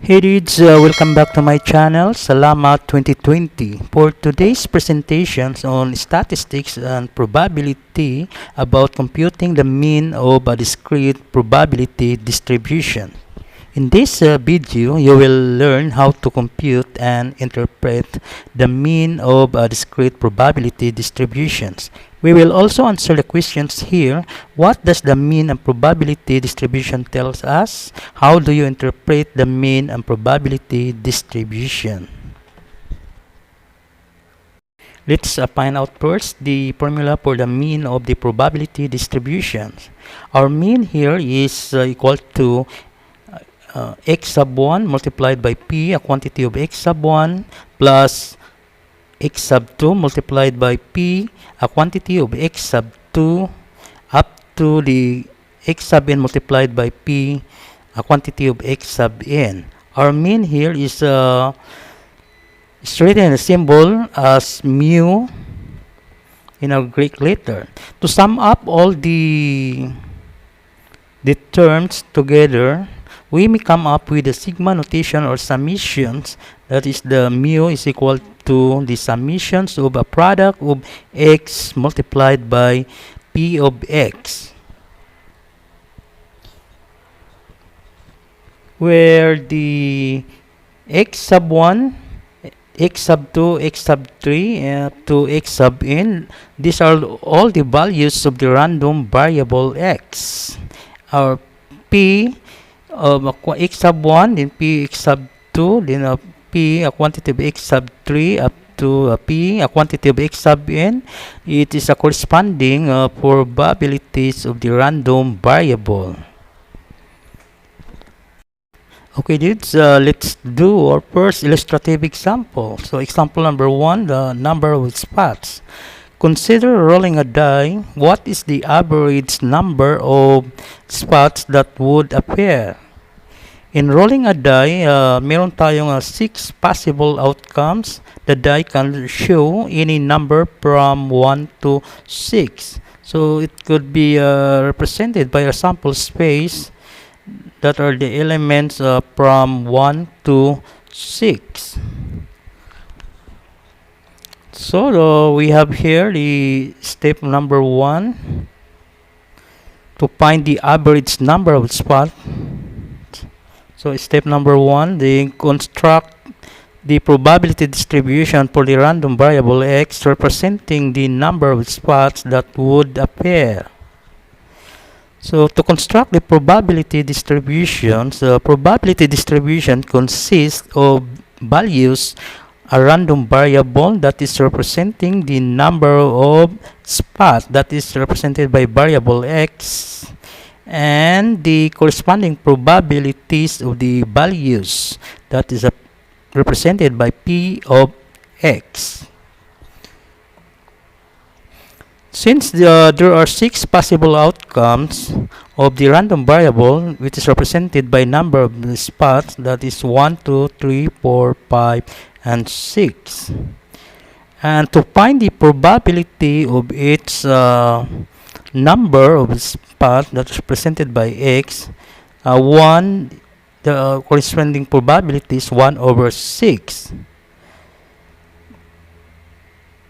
Hey dudes, welcome back to my channel, Salamat 2020. For today's presentations on statistics and probability about computing the mean of a discrete probability distribution. In this video, you will learn how to compute and interpret the mean of discrete probability distributions. We will also answer the questions here. What does the mean and probability distribution tells us? How do you interpret the mean and probability distribution? Let's find out first the formula for the mean of the probability distributions. Our mean here is equal to x sub 1 multiplied by p, a quantity of x sub 1, plus x sub 2 multiplied by p, a quantity of x sub 2, up to the x sub n multiplied by p, a quantity of x sub n. Our mean here is written in a symbol as mu in our Greek letter. To sum up all the terms together, we may come up with the sigma notation or summations. That is, the mu is equal to the summations of a product of x multiplied by p of x, where the x sub 1, x sub 2, x sub 3 to x sub n, these are all the values of the random variable x. Our p x sub 1, then p x sub 2, then p a quantity of x sub 3 up to p a quantity of x sub n. It is a corresponding probabilities of the random variable. Okay dudes, let's do our first illustrative example. So example number 1, the number of spots. Consider rolling a die. What is the average number of spots that would appear? In rolling a die, meron tayong 6 possible outcomes. The die can show any number from 1 to 6. So it could be represented by a sample space that are the elements from 1 to 6. So we have here the step number 1 to find the average number of spots. So step number 1, they construct the probability distribution for the random variable x representing the number of spots that would appear. So to construct the probability distributions, probability distribution consists of values, a random variable that is representing the number of spots that is represented by variable x, and the corresponding probabilities of the values that is represented by p of x. Since there are 6 possible outcomes of the random variable, which is represented by number of spots, that is 1, 2, 3, 4, 5, and 6. And to find the probability of its number of spots that is represented by x, the corresponding probability is 1 over 6.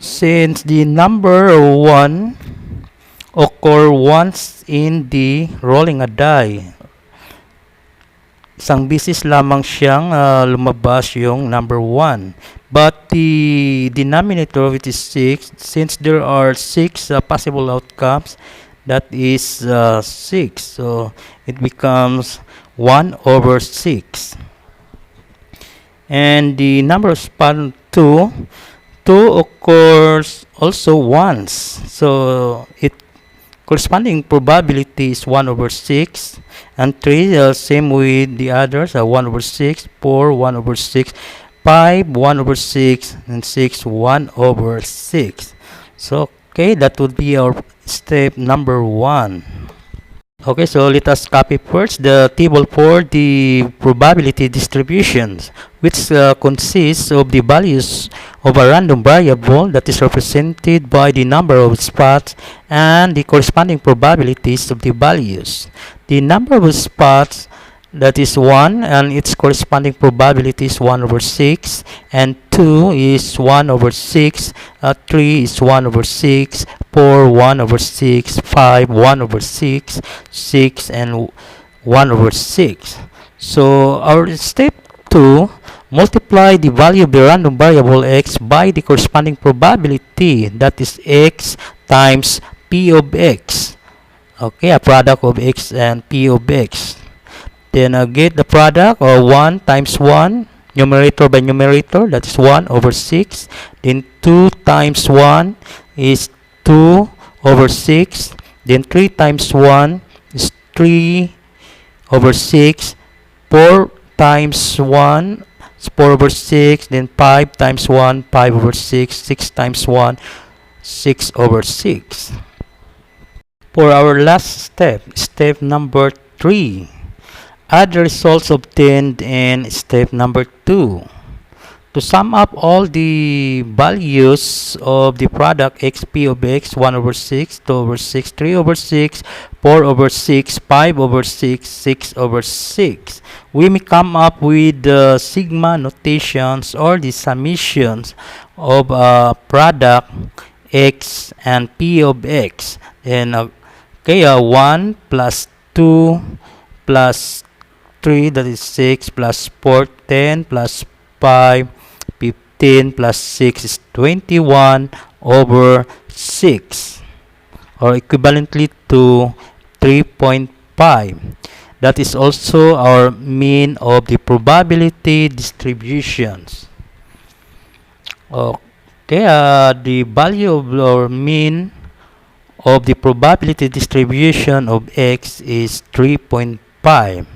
Since the number 1 occur once in the rolling a die, isang bisis lamang siyang lumabas yung number 1. But the denominator, which is 6, since there are 6 possible outcomes, that is 6. So it becomes 1 over 6. And the number of spots 2 occurs also once. So it corresponding probability is 1 over 6. And 3, same with the others, 1 over 6, 4, 1 over 6, 5, 1 over 6, and 6, 1 over 6. So, okay, that would be our step number 1. Okay, so let us copy first the table for the probability distributions, which consists of the values of a random variable that is represented by the number of spots and the corresponding probabilities of the values. The number of spots that is 1, and its corresponding probability is 1 over 6, and 2 is 1 over 6, 3 is 1 over 6, 4 1 over 6, 5 1 over 6, 6 and 1 over 6. So our step 2, multiply the value of the random variable x by the corresponding probability, that is x times p of x. Okay, a product of x and p of x. Then get the product, or 1 times 1, numerator by numerator, that is 1 over 6. Then 2 times 1 is 2 over 6. Then 3 times 1 is 3 over 6. 4 times 1 is 4 over 6. Then 5 times 1, 5 over 6. 6 times 1, 6 over 6. For our last step, step number 3, add the results obtained in step number 2. To sum up all the values of the product xp of x, 1 over 6, 2 over 6, 3 over 6, 4 over 6, 5 over 6, 6 over 6, we may come up with the sigma notations, or the summations of a product x and p of x. And 1 plus 2 plus 3, that is 6, plus 4, 10, plus 5, 15, plus 6 is 21 over 6, or equivalently to 3.5. That is also our mean of the probability distributions. Okay, the value of our mean of the probability distribution of x is 3.5.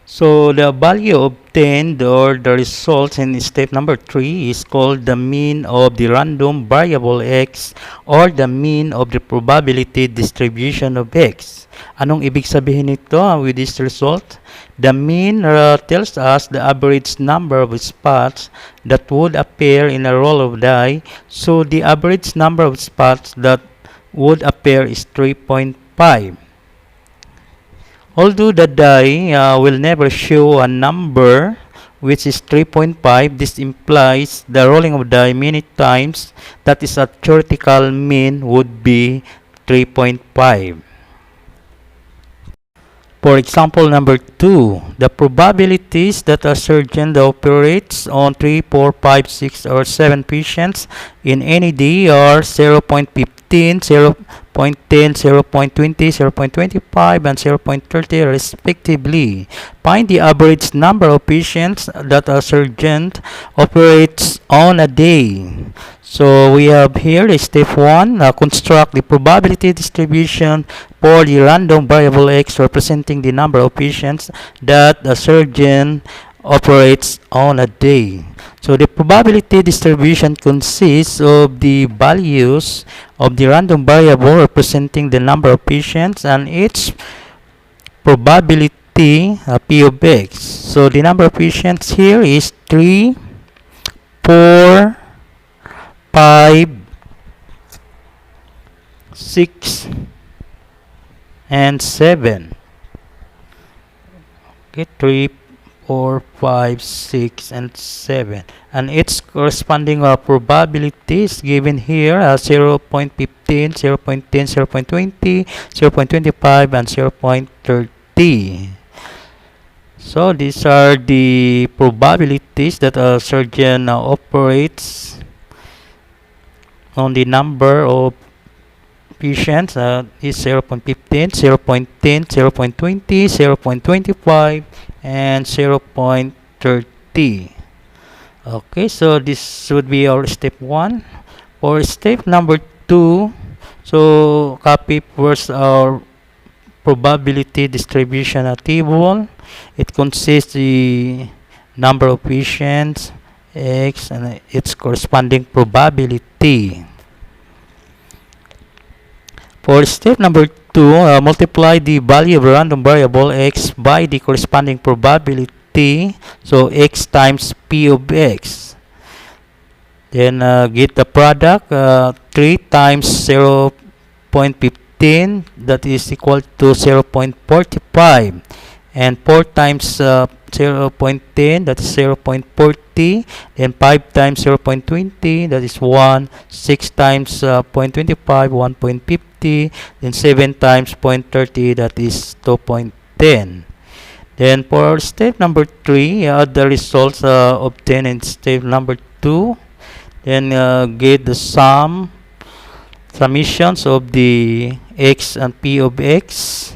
So the value obtained, or the results in step number 3, is called the mean of the random variable x, or the mean of the probability distribution of x. Anong ibig sabihin nito with this result? The mean tells us the average number of spots that would appear in a roll of die. So the average number of spots that would appear is 3.5. Although the die will never show a number which is 3.5, this implies the rolling of die many times, that is a theoretical mean would be 3.5. For example number 2, the probabilities that a surgeon operates on 3, 4, 5, 6, or 7 patients in any day are 0.15, 0.10, 0.20, 0.25, and 0.30 respectively. Find the average number of patients that a surgeon operates on a day. So we have here step 1, construct the probability distribution for the random variable x representing the number of patients that the surgeon operates on a day. So the probability distribution consists of the values of the random variable representing the number of patients and its probability p of x. So the number of patients here is 3, 4, 5, 6, and 7. Okay, 3, 4, 5, 6, and 7. And its corresponding probability is given here as 0.15, 0.10, 0.20, 0.25, and 0.30. So these are the probabilities that a surgeon operates on the number of patients is 0.15, 0.10, 0.20, 0.25, and 0.30. Okay, so this would be our step 1. For step number 2, so copy first our probability distribution table. It consists the number of patients, x, and its corresponding probability. For step number 2, multiply the value of a random variable x by the corresponding probability. So x times p of x. Then get the product, 3 times 0.15, that is equal to 0.45. and 4 times 0.10, that is 0.40, then 5 times 0.20, that is 1, 6 times 0.25, 1.50, then 7 times 0.30, that is 2.10. Then for step number 3, the results obtained in step number 2, then get the summations of the x and p of x.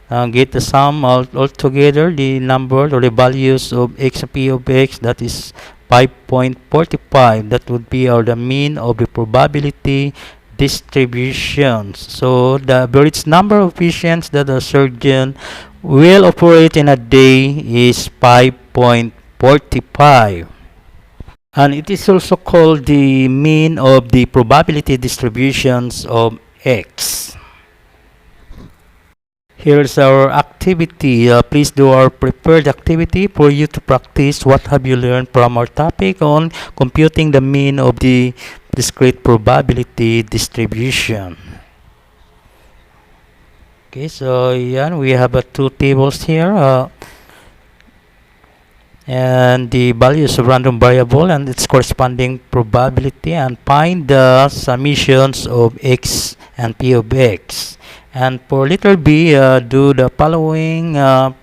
Get the sum all together, the number or the values of x and p of x, that is 5.45. That would be the mean of the probability distributions. So the average number of patients that a surgeon will operate in a day is 5.45. And it is also called the mean of the probability distributions of x. Here's our activity. Please do our prepared activity for you to practice what have you learned from our topic on computing the mean of the discrete probability distribution. Okay, so yeah, we have two tables here. And the values of random variable and its corresponding probability, and find the summations of x and p of x. And for letter B, do the following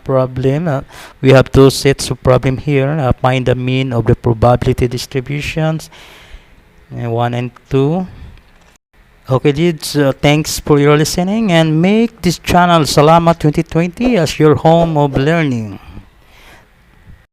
problem. We have two sets of problem here. Find the mean of the probability distributions, 1 and 2. Okay, kids, thanks for your listening, and make this channel Salamat 2020 as your home of learning.